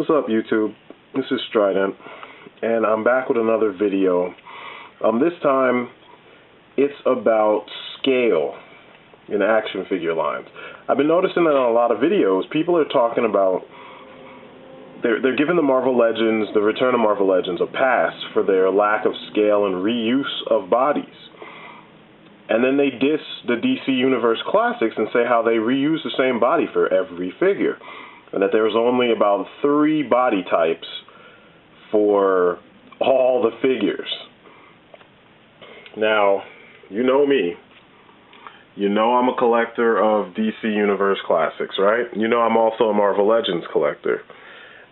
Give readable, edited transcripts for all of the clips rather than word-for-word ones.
What's up, YouTube? This is Strident, and I'm back with another video. This time, it's about scale in action figure lines. I've been noticing that in a lot of videos, people are talking about they're giving the Marvel Legends, the Return of Marvel Legends, a pass for their lack of scale and reuse of bodies. And then they diss the DC Universe Classics and say how they reuse the same body for every figure, and that there's only about 3 body types for all the figures. Now, you know me. You know I'm a collector of DC Universe Classics, right? You know I'm also a Marvel Legends collector.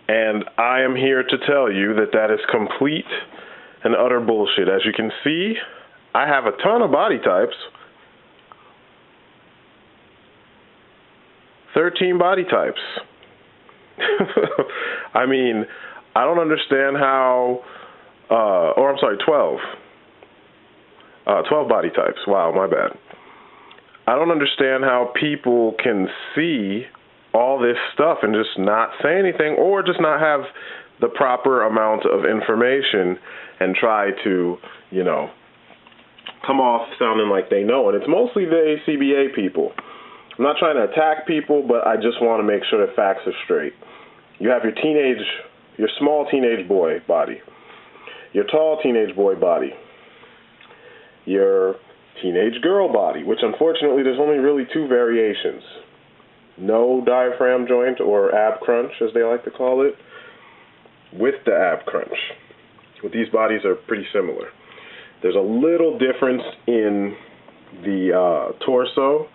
And I am here to tell you that that is complete and utter bullshit. As you can see, I have a ton of body types. 13 body types. I mean, I don't understand how, 12. 12 body types. Wow, my bad. I don't understand how people can see all this stuff and just not say anything, or just not have the proper amount of information and try to, you know, come off sounding like they know. And it's mostly the ACBA people. I'm not trying to attack people, but I just want to make sure the facts are straight. You have your small teenage boy body, your tall teenage boy body, your teenage girl body, which unfortunately there's only really 2 variations. No diaphragm joint, or ab crunch as they like to call it, with the ab crunch. But these bodies are pretty similar. There's a little difference in the torso.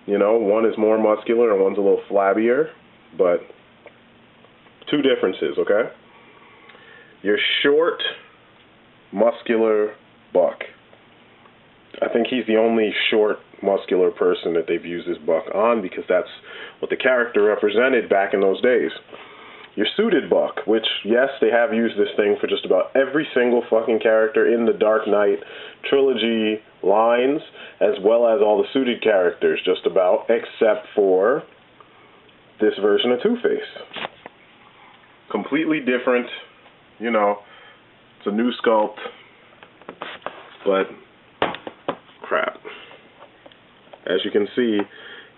You know, one is more muscular and one's a little flabbier, but 2 differences, okay? Your short, muscular buck. I think he's the only short, muscular person that they've used this buck on, because that's what the character represented back in those days. Your suited buck, which, yes, they have used this thing for just about every single fucking character in the Dark Knight trilogy lines, as well as all the suited characters, just about, except for this version of Two-Face. Completely different, you know, it's a new sculpt, but crap. As you can see,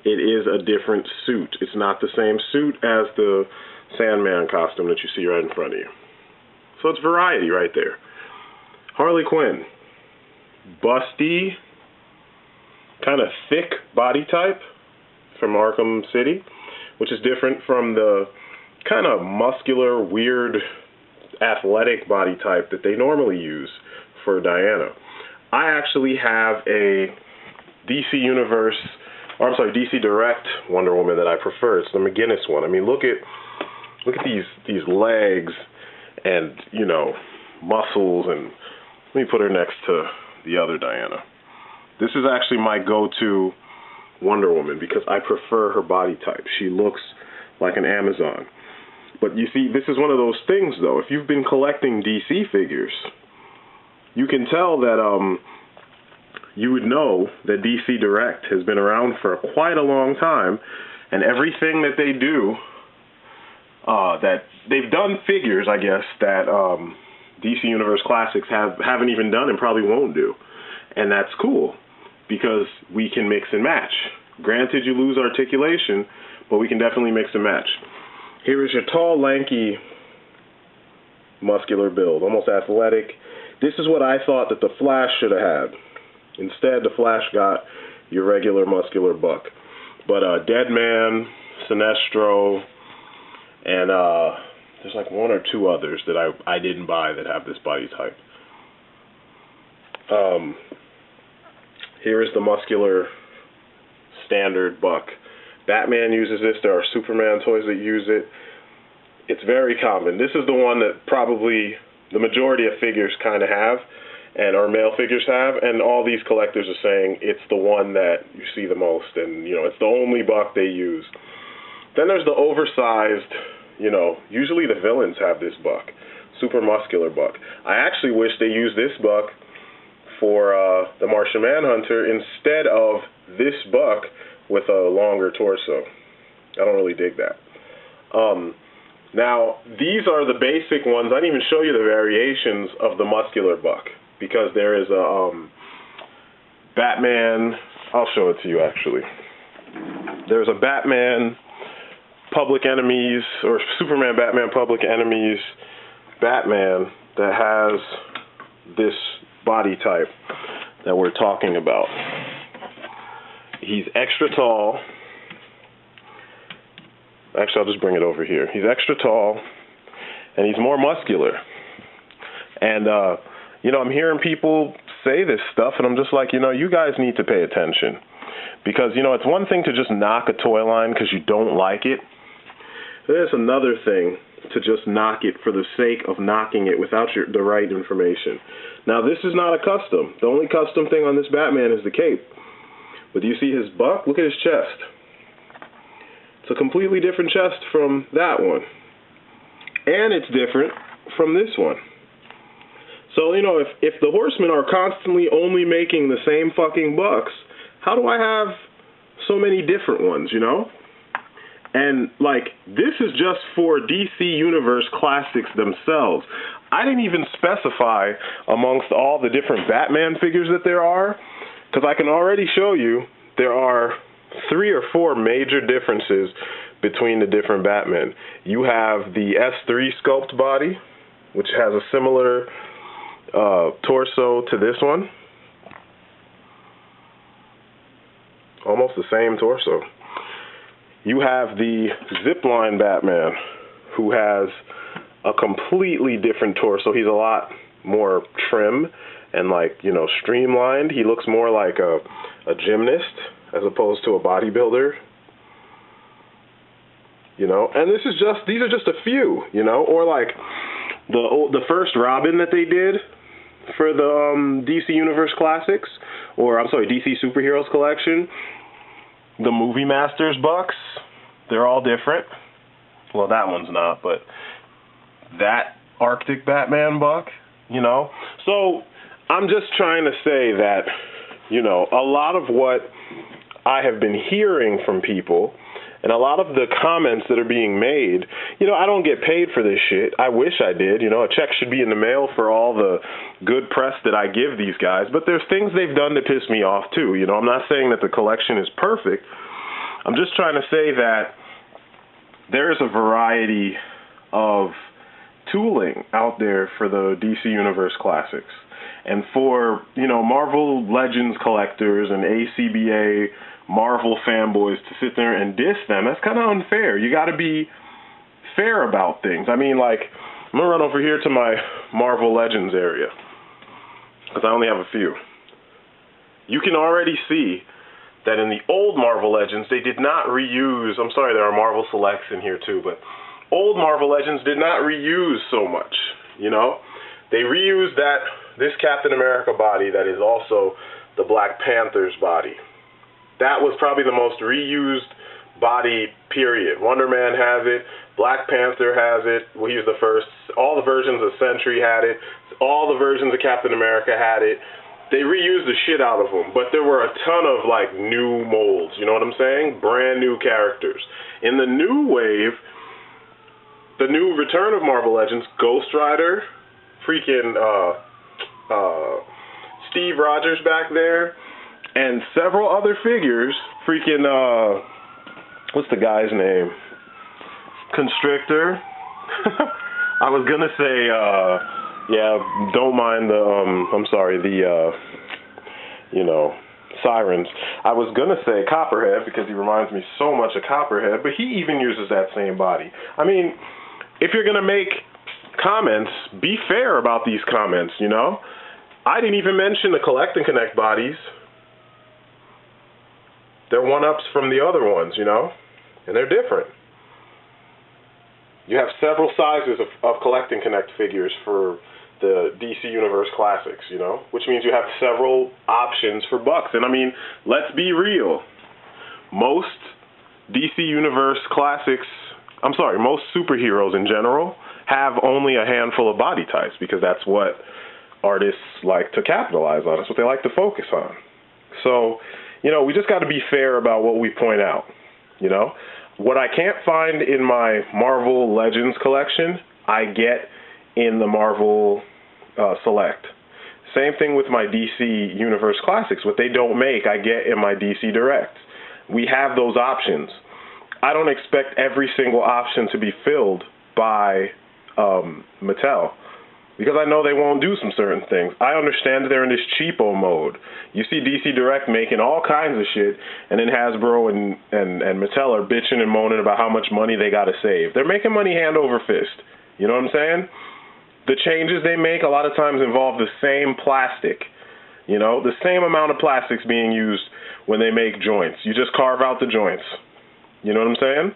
it is a different suit. It's not the same suit as the Sandman costume that you see right in front of you. So it's variety right there. Harley Quinn. Busty, kind of thick body type from Arkham City, which is different from the kind of muscular, weird, athletic body type that they normally use for Diana. I actually have a DC Direct Wonder Woman that I prefer. It's the McGinnis one. I mean, look at these legs and, you know, muscles, and let me put her next to the other Diana. This is actually my go-to Wonder Woman because I prefer her body type. She looks like an Amazon. But you see, this is one of those things, though. If you've been collecting DC figures, you can tell that you would know that DC Direct has been around for quite a long time, and everything that they do, that they've done figures, I guess, that DC Universe Classics haven't even done and probably won't do. And that's cool, because we can mix and match. Granted, you lose articulation, but we can definitely mix and match. Here is your tall, lanky, muscular build, almost athletic. This is what I thought that the Flash should have had. Instead, the Flash got your regular muscular buck. But Deadman, Sinestro, and there's like 1 or 2 others that I didn't buy that have this body type. Here is the muscular standard buck. Batman uses this. There are Superman toys that use it. It's very common. This is the one that probably the majority of figures kind of have, or male figures have, and all these collectors are saying it's the one that you see the most, and, you know, it's the only buck they use. Then there's the oversized, you know, usually the villains have this buck, super muscular buck. I actually wish they used this buck for the Martian Manhunter instead of this buck with a longer torso. I don't really dig that. Now, these are the basic ones. I didn't even show you the variations of the muscular buck, because there is a Batman. I'll show it to you, actually. There's a Batman Public Enemies, or Superman Batman Public Enemies Batman that has this body type that we're talking about. He's extra tall. Actually, I'll just bring it over here. He's extra tall, and he's more muscular. And, you know, I'm hearing people say this stuff, and I'm just like, you know, you guys need to pay attention. Because, you know, it's one thing to just knock a toy line because you don't like it. There's another thing to just knock it for the sake of knocking it without the right information. Now, this is not a custom. The only custom thing on this Batman is the cape. But do you see his buck? Look at his chest. It's a completely different chest from that one. And it's different from this one. So, you know, if the Horsemen are constantly only making the same fucking bucks, how do I have so many different ones, you know? And, like, this is just for DC Universe Classics themselves. I didn't even specify amongst all the different Batman figures that there are, because I can already show you there are 3 or 4 major differences between the different Batmen. You have the S3 sculpt body, which has a similar torso to this one. Almost the same torso. You have the Zipline Batman, who has a completely different torso. He's a lot more trim and, like, you know, streamlined. He looks more like a gymnast as opposed to a bodybuilder. You know, and these are just a few, you know, or like the first Robin that they did for the DC Universe Classics, or I'm sorry, DC Superheroes Collection. The Movie Masters bucks, they're all different. Well, that one's not, but that Arctic Batman buck, you know. So I'm just trying to say that, you know, a lot of what I have been hearing from people and a lot of the comments that are being made, you know, I don't get paid for this shit. I wish I did. You know, a check should be in the mail for all the good press that I give these guys. But there's things they've done to piss me off, too. You know, I'm not saying that the collection is perfect. I'm just trying to say that there's a variety of tooling out there for the DC Universe Classics. And for, you know, Marvel Legends collectors and ACBA Marvel fanboys to sit there and diss them, that's kind of unfair. You got to be fair about things. I mean, like, I'm going to run over here to my Marvel Legends area, because I only have a few. You can already see that in the old Marvel Legends, they did not reuse, I'm sorry, there are Marvel Selects in here too, but old Marvel Legends did not reuse so much, you know? They reused this Captain America body that is also the Black Panther's body. That was probably the most reused body, period. Wonder Man has it. Black Panther has it. Well, he was the first. All the versions of Sentry had it. All the versions of Captain America had it. They reused the shit out of them. But there were a ton of, like, new molds. You know what I'm saying? Brand new characters. In the new wave, the new Return of Marvel Legends, Ghost Rider, freaking Steve Rogers back there, and several other figures, freaking, what's the guy's name? Constrictor. I was going to say, yeah, don't mind the, I'm sorry, the, you know, Sirens. I was going to say Copperhead because he reminds me so much of Copperhead, but he even uses that same body. I mean, if you're going to make comments, be fair about these comments, you know? I didn't even mention the Collect and Connect bodies. They're one-ups from the other ones, you know? And they're different. You have several sizes of Collect and Connect figures for the DC Universe Classics, you know? Which means you have several options for bucks. And I mean, let's be real. Most DC Universe Classics, I'm sorry, most superheroes in general have only a handful of body types because that's what artists like to capitalize on. That's what they like to focus on. So, you know, we just got to be fair about what we point out, you know. What I can't find in my Marvel Legends collection, I get in the Marvel Select. Same thing with my DC Universe Classics. What they don't make, I get in my DC Direct. We have those options. I don't expect every single option to be filled by Mattel, because I know they won't do some certain things. I understand that they're in this cheapo mode. You see DC Direct making all kinds of shit, and then Hasbro and Mattel are bitching and moaning about how much money they got to save. They're making money hand over fist. You know what I'm saying? The changes they make a lot of times involve the same plastic. You know, the same amount of plastics being used when they make joints. You just carve out the joints. You know what I'm saying?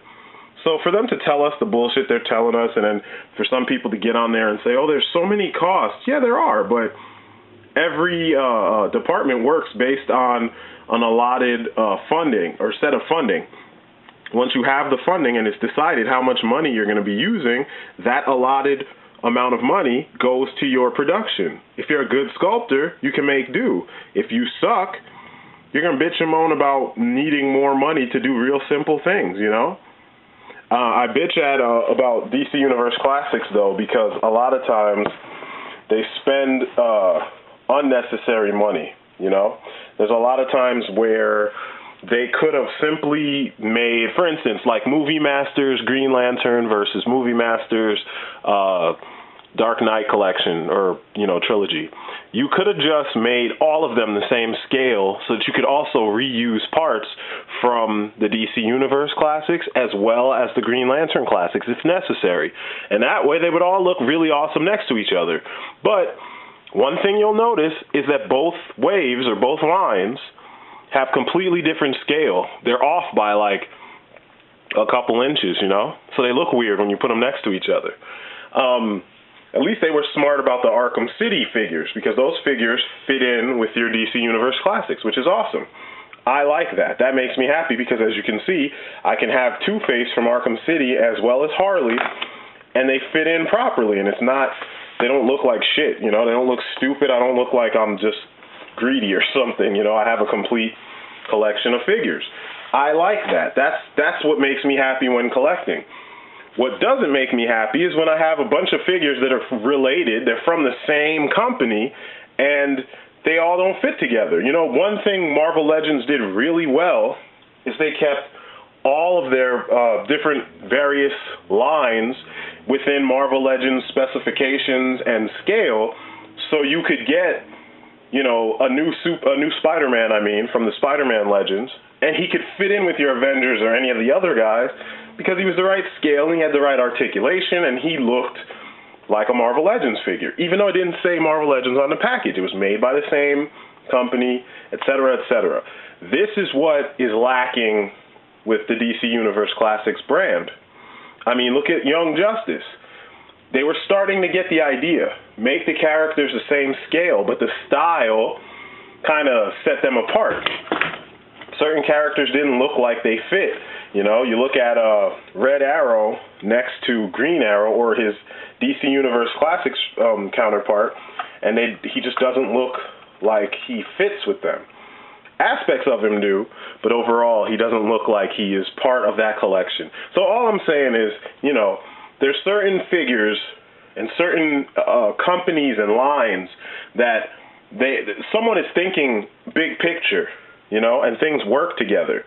So for them to tell us the bullshit they're telling us, and then for some people to get on there and say, oh, there's so many costs. Yeah, there are, but every department works based on an allotted funding or set of funding. Once you have the funding and it's decided how much money you're going to be using, that allotted amount of money goes to your production. If you're a good sculptor, you can make do. If you suck, you're going to bitch and moan about needing more money to do real simple things, you know? I bitch at about DC Universe Classics, though, because a lot of times they spend unnecessary money, you know? There's a lot of times where they could have simply made, for instance, like Movie Masters Green Lantern versus Movie Masters Dark Knight collection, or, you know, trilogy. You could have just made all of them the same scale so that you could also reuse parts from the DC Universe Classics as well as the Green Lantern Classics if necessary. And that way they would all look really awesome next to each other. But one thing you'll notice is that both waves or both lines have completely different scale. They're off by like a couple inches, you know? So they look weird when you put them next to each other. At least they were smart about the Arkham City figures, because those figures fit in with your DC Universe Classics, which is awesome. I like that. That makes me happy because, as you can see, I can have Two-Face from Arkham City as well as Harley, and they fit in properly, and it's not, they don't look like shit, you know? They don't look stupid. I don't look like I'm just greedy or something, you know? I have a complete collection of figures. I like that. That's what makes me happy when collecting. What doesn't make me happy is when I have a bunch of figures that are related, they're from the same company, and they all don't fit together. You know, one thing Marvel Legends did really well is they kept all of their different various lines within Marvel Legends specifications and scale, so you could get, you know, a new Spider-Man, from the Spider-Man Legends, and he could fit in with your Avengers or any of the other guys, because he was the right scale, and he had the right articulation, and he looked like a Marvel Legends figure, even though it didn't say Marvel Legends on the package. It was made by the same company, etc., etc. This is what is lacking with the DC Universe Classics brand. I mean, look at Young Justice. They were starting to get the idea. Make the characters the same scale, but the style kind of set them apart. Certain characters didn't look like they fit. You know, you look at Red Arrow next to Green Arrow, or his DC Universe Classics counterpart, and he just doesn't look like he fits with them. Aspects of him do, but overall he doesn't look like he is part of that collection. So all I'm saying is, you know, there's certain figures and certain companies and lines that someone is thinking big picture, you know, and things work together.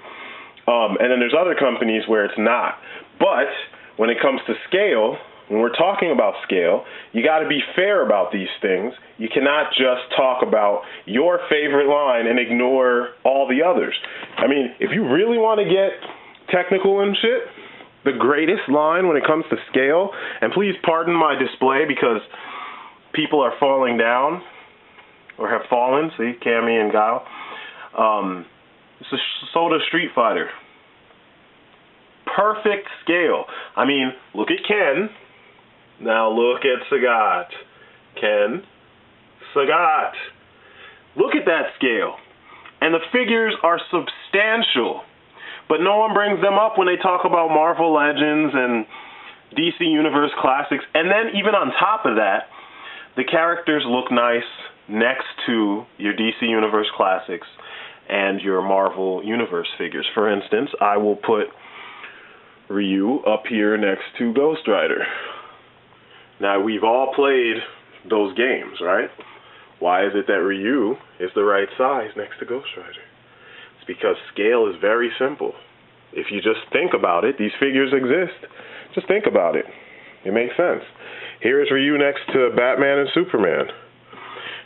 And then there's other companies where it's not. But when it comes to scale, when we're talking about scale, you got to be fair about these things. You cannot just talk about your favorite line and ignore all the others. I mean, if you really want to get technical and shit, the greatest line when it comes to scale, and please pardon my display because people are falling down or have fallen. See, Cammy and Guile. It's a Soda Street Fighter. Perfect scale. I mean, look at Ken. Now look at Sagat. Ken. Sagat. Look at that scale. And the figures are substantial. But no one brings them up when they talk about Marvel Legends and DC Universe Classics. And then even on top of that, the characters look nice next to your DC Universe Classics and your Marvel Universe figures. For instance, I will put Ryu up here next to Ghost Rider. Now, we've all played those games, right? Why is it that Ryu is the right size next to Ghost Rider? It's because scale is very simple. If you just think about it, these figures exist. Just think about it. It makes sense. Here is Ryu next to Batman and Superman.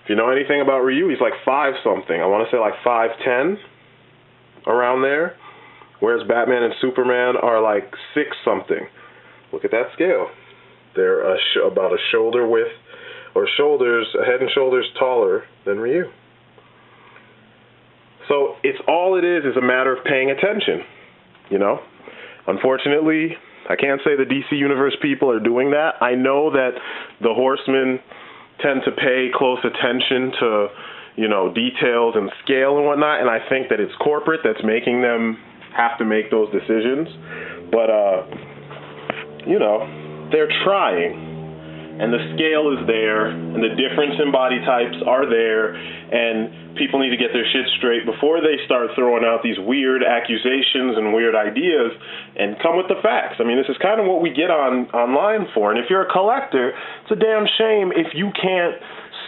If you know anything about Ryu, he's like 5-something. I want to say like 5'10", around there. Whereas Batman and Superman are like 6-something. Look at that scale. They're about a shoulder width, or shoulders, a head and shoulders taller than Ryu. So it's all it is a matter of paying attention, you know? Unfortunately, I can't say the DC Universe people are doing that. I know that the Horsemen tend to pay close attention to, you know, details and scale and whatnot, and I think that it's corporate that's making them have to make those decisions. But, you know, they're trying, and the scale is there, and the difference in body types are there, and people need to get their shit straight before they start throwing out these weird accusations and weird ideas, and come with the facts. I mean, this is kind of what we get online for, and if you're a collector, it's a damn shame if you can't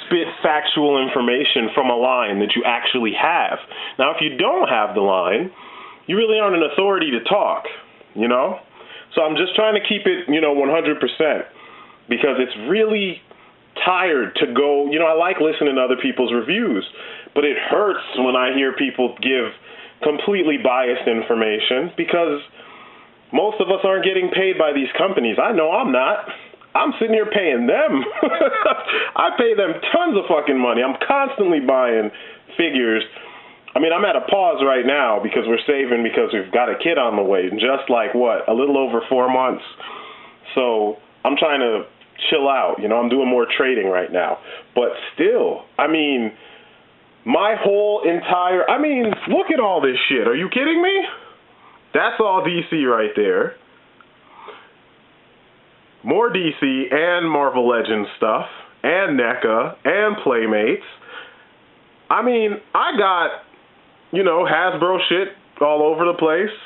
spit factual information from a line that you actually have. Now, if you don't have the line, you really aren't an authority to talk, you know? So I'm just trying to keep it, you know, 100%, because it's really tired to go, you know, I like listening to other people's reviews, but it hurts when I hear people give completely biased information, because most of us aren't getting paid by these companies. I know I'm not. I'm sitting here paying them. I pay them tons of fucking money. I'm constantly buying figures. I mean, I'm at a pause right now because we're saving, because we've got a kid on the way, just like, what, a little over 4 months. So I'm trying to chill out. You know, I'm doing more trading right now. But still, I mean, my whole entire, I mean, look at all this shit. Are you kidding me? That's all DC right there. More DC and Marvel Legends stuff, and NECA, and Playmates. I mean, I got, you know, Hasbro shit all over the place.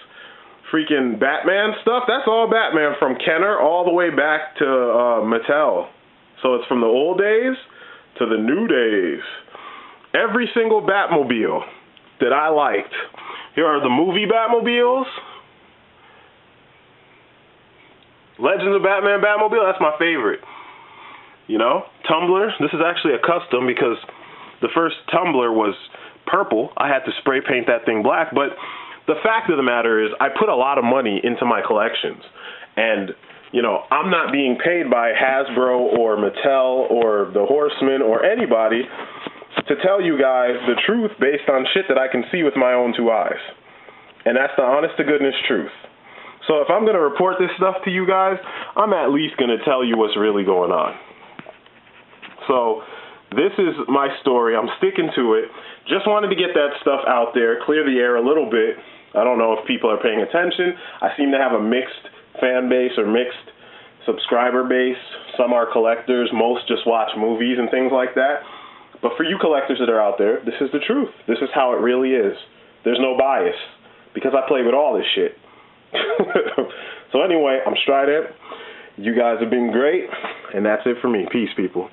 Freaking Batman stuff. That's all Batman, from Kenner all the way back to Mattel. So it's from the old days to the new days. Every single Batmobile that I liked. Here are the movie Batmobiles. Legends of Batman Batmobile, that's my favorite. You know, Tumbler. This is actually a custom because the first Tumbler was purple. I had to spray paint that thing black, but the fact of the matter is I put a lot of money into my collections, and, you know, I'm not being paid by Hasbro or Mattel or the Horsemen or anybody to tell you guys the truth based on shit that I can see with my own 2 eyes. And that's the honest to goodness truth. So if I'm going to report this stuff to you guys, I'm at least going to tell you what's really going on. So this is my story. I'm sticking to it. Just wanted to get that stuff out there, clear the air a little bit. I don't know if people are paying attention. I seem to have a mixed fan base or mixed subscriber base. Some are collectors. Most just watch movies and things like that. But for you collectors that are out there, this is the truth. This is how it really is. There's no bias, because I play with all this shit. So anyway, I'm Strident. You guys have been great, and that's it for me. Peace, people.